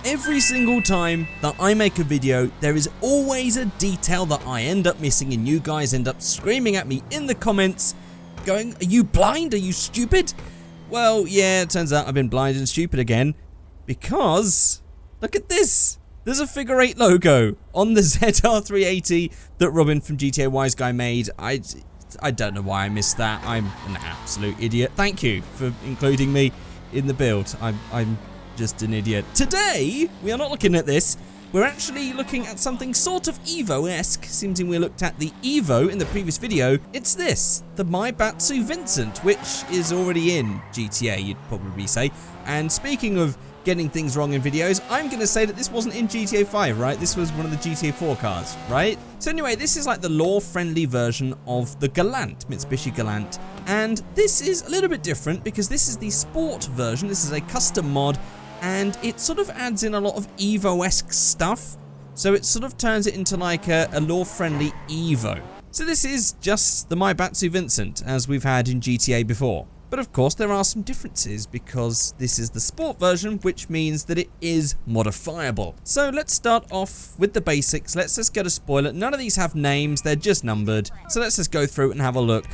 Every single time that I make a video, there is always a detail that I end up missing and you guys end up screaming at me in the comments going, are you blind? Are you stupid? Well, yeah, it turns out I've been blind and stupid again because look at this. There's a Figureight logo on the ZR380 that Robin from GTA Wise Guy made. I don't know why I missed that. I'm an absolute idiot. Thank you for including me in the build. I'm just an idiot. Today, we are not looking at this. We're actually looking at something sort of Evo-esque. Seems we looked at the Evo in the previous video. It's this, the Maibatsu Vincent, which is already in GTA, you'd probably say. And speaking of getting things wrong in videos, I'm going to say that this wasn't in GTA 5, right? This was one of the GTA 4 cars, right? So anyway, this is like the law-friendly version of the Galant, Mitsubishi Galant. And this is a little bit different because this is the sport version. This is a custom mod. And it sort of adds in a lot of Evo-esque stuff. So it sort of turns it into like a law-friendly Evo. So this is just the Maibatsu Vincent, as we've had in GTA before. But of course there are some differences because this is the sport version, which means that it is modifiable. So let's start off with the basics. Let's just go to spoiler. None of these have names, they're just numbered. So let's just go through it and have a look.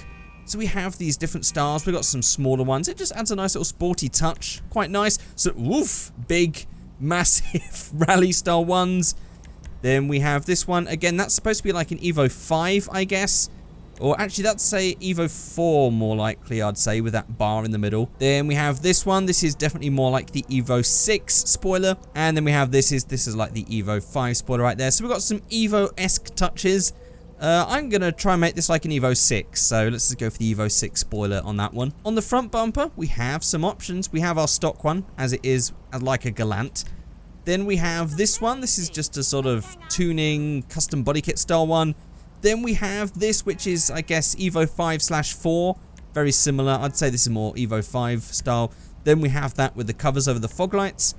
So we have these different styles. We've got some smaller ones. It just adds a nice little sporty touch. Quite nice. So, woof, big, massive rally style ones. Then we have this one. Again, that's supposed to be like an Evo 5, I guess. Or actually, that's a Evo 4 more likely, I'd say, with that bar in the middle. Then we have this one. This is definitely more like the Evo 6 spoiler. And then we have this is like the Evo 5 spoiler right there. So we've got some Evo-esque touches. I'm going to try and make this like an Evo 6, so let's just go for the Evo 6 spoiler on that one. On the front bumper, we have some options. We have our stock one, as it is like a Galant. Then we have this one. This is just a sort of tuning, custom body kit style one. Then we have this, which is, I guess, Evo 5/4. Very similar. I'd say this is more Evo 5 style. Then we have that with the covers over the fog lights.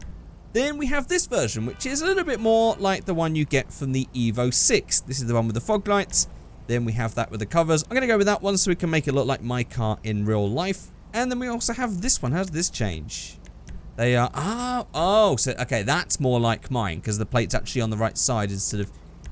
Then we have this version, which is a little bit more like the one you get from the Evo 6. This is the one with the fog lights. Then we have that with the covers. I'm going to go with that one so we can make it look like my car in real life. And then we also have this one. How does this change? They are, so, okay, that's more like mine because the plate's actually on the right side instead of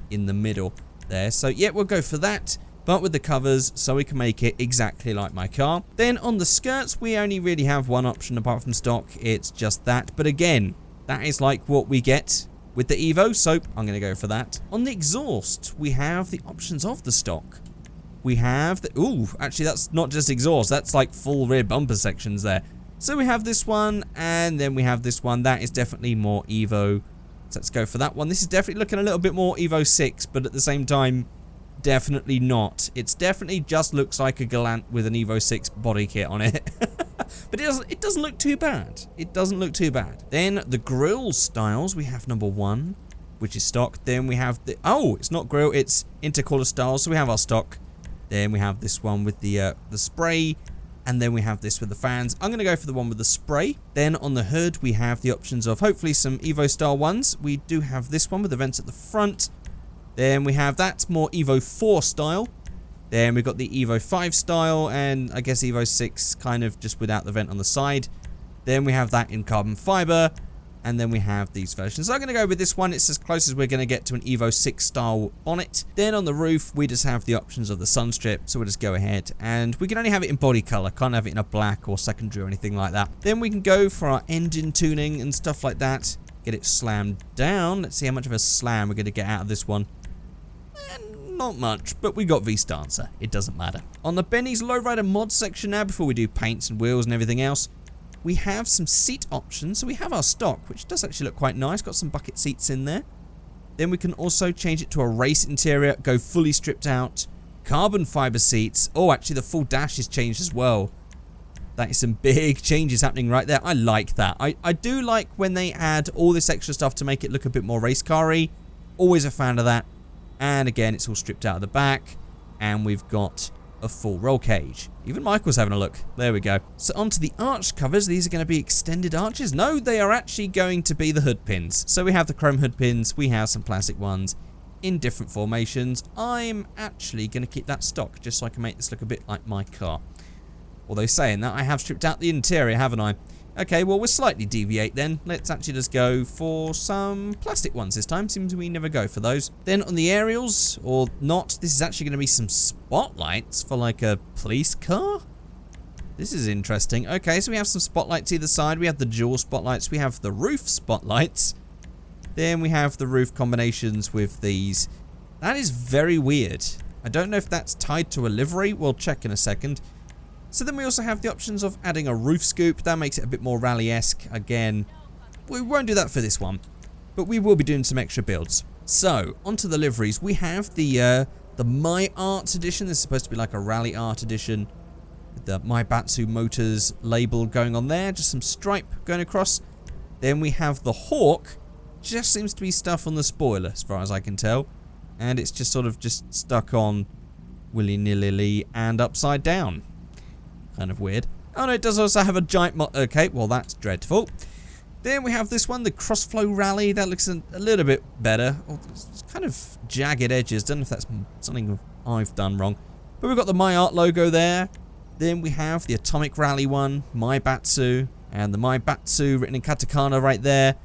in the middle there. So, yeah, we'll go for that, but with the covers so we can make it exactly like my car. Then on the skirts, we only really have one option apart from stock. It's just that. But again, that is like what we get with the Evo, so I'm going to go for that. On the exhaust, we have the options of the stock. We have the... Ooh, actually, that's not just exhaust. That's like full rear bumper sections there. So we have this one, and then we have this one. That is definitely more Evo. So let's go for that one. This is definitely looking a little bit more Evo 6, but at the same time, definitely not. It's definitely just looks like a Galant with an Evo 6 body kit on it. But it doesn't look too bad. It doesn't look too bad. Then the grille styles, we have number 1, which is stock. Then we have the... Oh, it's not grille, it's intercooler styles. So we have our stock. Then we have this one with the spray. And then we have this with the fans. I'm going to go for the one with the spray. Then on the hood, we have the options of hopefully some Evo style ones. We do have this one with the vents at the front. Then we have that more Evo 4 style. Then we've got the Evo 5 style, and I guess Evo 6 kind of just without the vent on the side. Then we have that in carbon fiber, and then we have these versions. So I'm going to go with this one. It's as close as we're going to get to an Evo 6 style bonnet. Then on the roof, we just have the options of the sun strip, so we'll just go ahead. And we can only have it in body color, can't have it in a black or secondary or anything like that. Then we can go for our engine tuning and stuff like that. Get it slammed down. Let's see how much of a slam we're going to get out of this one. Not much, but we got V-Stancer. It doesn't matter. On the Benny's Lowrider mod section now, before we do paints and wheels and everything else, we have some seat options. So we have our stock, which does actually look quite nice. Got some bucket seats in there. Then we can also change it to a race interior, go fully stripped out. Carbon fiber seats. Oh, actually the full dash is changed as well. That is some big changes happening right there. I like that. I do like when they add all this extra stuff to make it look a bit more race car-y. Always a fan of that. And again, it's all stripped out of the back. And we've got a full roll cage. Even Michael's having a look. There we go. So onto the arch covers. These are going to be extended arches. No, they are actually going to be the hood pins. So we have the chrome hood pins. We have some plastic ones in different formations. I'm actually going to keep that stock just so I can make this look a bit like my car. Although saying that, I have stripped out the interior, haven't I? Okay, well, we'll slightly deviate then. Let's actually just go for some plastic ones this time. Seems we never go for those. Then on the aerials, or not, this is actually going to be some spotlights for like a police car. This is interesting. Okay, so we have some spotlights either side. We have the dual spotlights. We have the roof spotlights. Then we have the roof combinations with these. That is very weird. I don't know if that's tied to a livery. We'll check in a second. So then we also have the options of adding a roof scoop. That makes it a bit more rally-esque. Again, we won't do that for this one, but we will be doing some extra builds. So, onto the liveries. We have the My Art edition. This is supposed to be like a rally art edition. With the Maibatsu Motors label going on there. Just some stripe going across. Then we have the Hawk. Just seems to be stuff on the spoiler, as far as I can tell. And it's just sort of just stuck on willy-nilly and upside down. Kind of weird. Oh no, it does also have a giant okay, well that's dreadful. Then we have this one, the Crossflow Rally. That looks a little bit better. Oh, it's kind of jagged edges. Don't know if that's something I've done wrong. But we've got the My Art logo there. Then we have the Atomic Rally one, Maibatsu, and the Maibatsu written in katakana right there.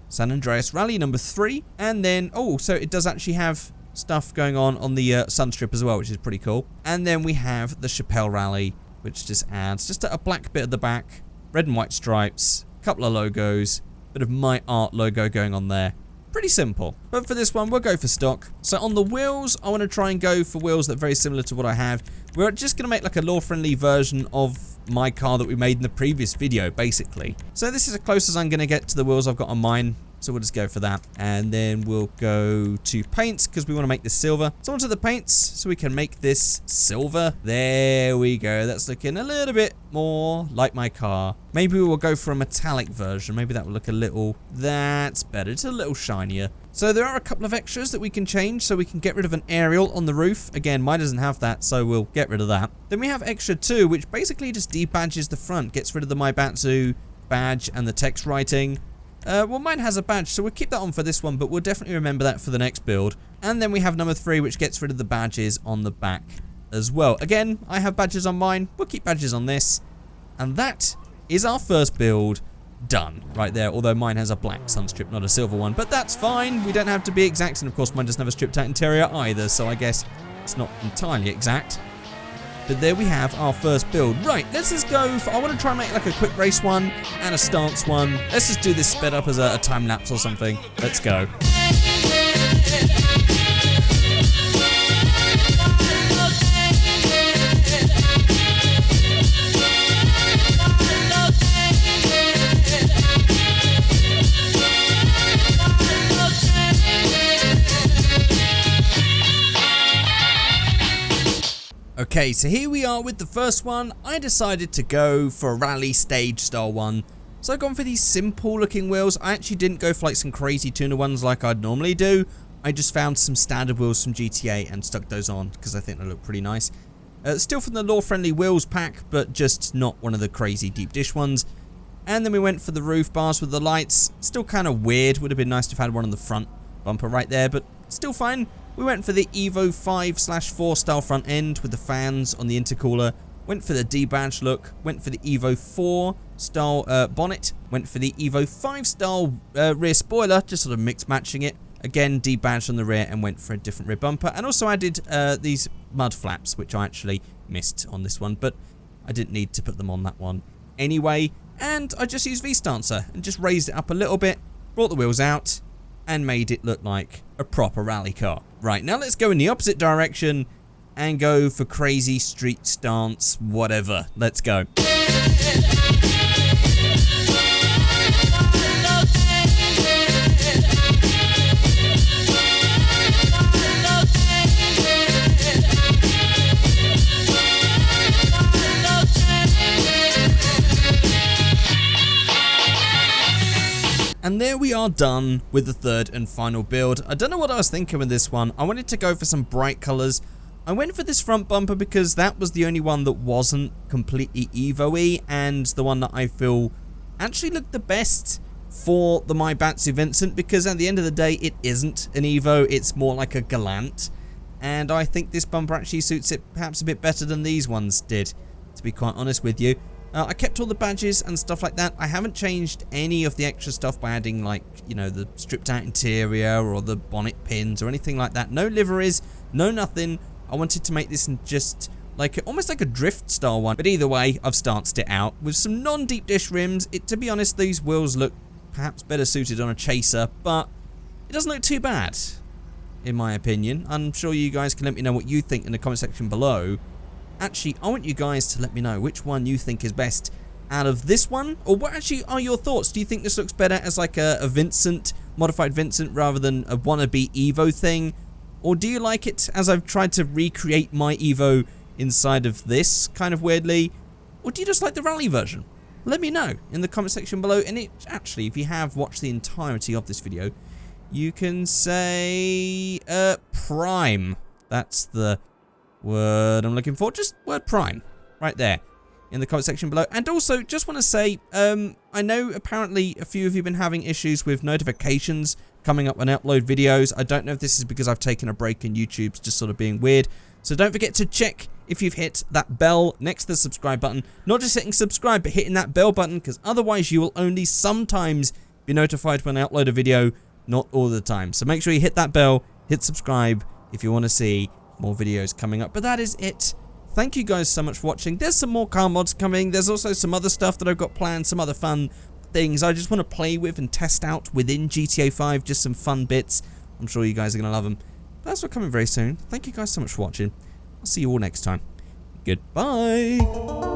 San Andreas Rally number 3. And then, oh, so it does actually have stuff going on the Sunstrip as well, which is pretty cool. And then we have the Chappelle Rally, which just adds just a black bit at the back, red and white stripes, a couple of logos, bit of My Art logo going on there. Pretty simple. But for this one, we'll go for stock. So on the wheels, I want to try and go for wheels that are very similar to what I have. We're just going to make like a law-friendly version of my car that we made in the previous video, basically. So this is as close as I'm going to get to the wheels I've got on mine. So we'll just go for that. And then we'll go to paints because we want to make this silver. So onto the paints so we can make this silver. There we go. That's looking a little bit more like my car. Maybe we will go for a metallic version. Maybe that will look a little... That's better. It's a little shinier. So there are a couple of extras that we can change. So we can get rid of an aerial on the roof. Again, mine doesn't have that, so we'll get rid of that. Then we have extra 2, which basically just debadges the front. Gets rid of the Maibatsu badge and the text writing. Well, mine has a badge, so we'll keep that on for this one, but we'll definitely remember that for the next build. And then we have number 3, which gets rid of the badges on the back as well. Again, I have badges on mine. We'll keep badges on this. And that is our first build done right there, although mine has a black sunstrip, not a silver one. But that's fine. We don't have to be exact, and of course mine doesn't have a stripped out interior either, so I guess it's not entirely exact. But there we have our first build. Right, let's just go for, I want to try and make like a quick race one and a stance one. Let's just do this sped up as a time lapse or something. Let's go. Okay, so here we are with the first one. I decided to go for a rally stage style one. So I've gone for these simple looking wheels. I actually didn't go for like some crazy tuner ones like I'd normally do. I just found some standard wheels from GTA and stuck those on because I think they look pretty nice. Still from the law-friendly wheels pack, but just not one of the crazy deep dish ones. And then we went for the roof bars with the lights. Still kind of weird. Would have been nice to have had one on the front bumper right there, but still fine. We went for the Evo 5/4 style front end with the fans on the intercooler. Went for the D-badge look. Went for the Evo 4 style bonnet. Went for the Evo 5 style rear spoiler, just sort of mix matching it. Again, D-badge on the rear, and went for a different rear bumper. And also added these mud flaps, which I actually missed on this one, but I didn't need to put them on that one anyway. And I just used V-Stancer and just raised it up a little bit, brought the wheels out, and made it look like a proper rally car. Right, now let's go in the opposite direction and go for crazy street stance, whatever. Let's go. And there we are done with the third and final build. I don't know what I was thinking with this one. I wanted to go for some bright colours. I went for this front bumper because that was the only one that wasn't completely Evo-y, and the one that I feel actually looked the best for the Maibatsu Vincent, because at the end of the day it isn't an Evo, it's more like a Galant. And I think this bumper actually suits it perhaps a bit better than these ones did, to be quite honest with you. I kept all the badges and stuff like that. I haven't changed any of the extra stuff by adding, like, you know, the stripped out interior or the bonnet pins or anything like that. No liveries, no nothing. I wanted to make this just like almost like a drift style one. But either way, I've stanced it out with some non-deep dish rims. To be honest, these wheels look perhaps better suited on a chaser, but it doesn't look too bad, in my opinion. I'm sure you guys can let me know what you think in the comment section below. Actually, I want you guys to let me know which one you think is best out of this one, or what actually are your thoughts? Do you think this looks better as like a Vincent, modified Vincent, rather than a wannabe Evo thing? Or do you like it as I've tried to recreate my Evo inside of this, kind of weirdly? Or do you just like the rally version? Let me know in the comment section below. And actually, if you have watched the entirety of this video, you can say prime. That's the word I'm looking for. Just word prime right there in the comment section below. And also, just want to say, I know apparently a few of you have been having issues with notifications coming up when I upload videos. I don't know if this is because I've taken a break and YouTube's just sort of being weird. So don't forget to check if you've hit that bell next to the subscribe button. Not just hitting subscribe, but hitting that bell button, because otherwise you will only sometimes be notified when I upload a video, not all the time. So make sure you hit that bell, hit subscribe if you want to see more videos coming up. But that is it. Thank you guys so much for watching. There's some more car mods coming. There's also some other stuff that I've got planned, some other fun things I just want to play with and test out within GTA 5, just some fun bits. I'm sure you guys are going to love them. But that's what's coming very soon. Thank you guys so much for watching. I'll see you all next time. Goodbye.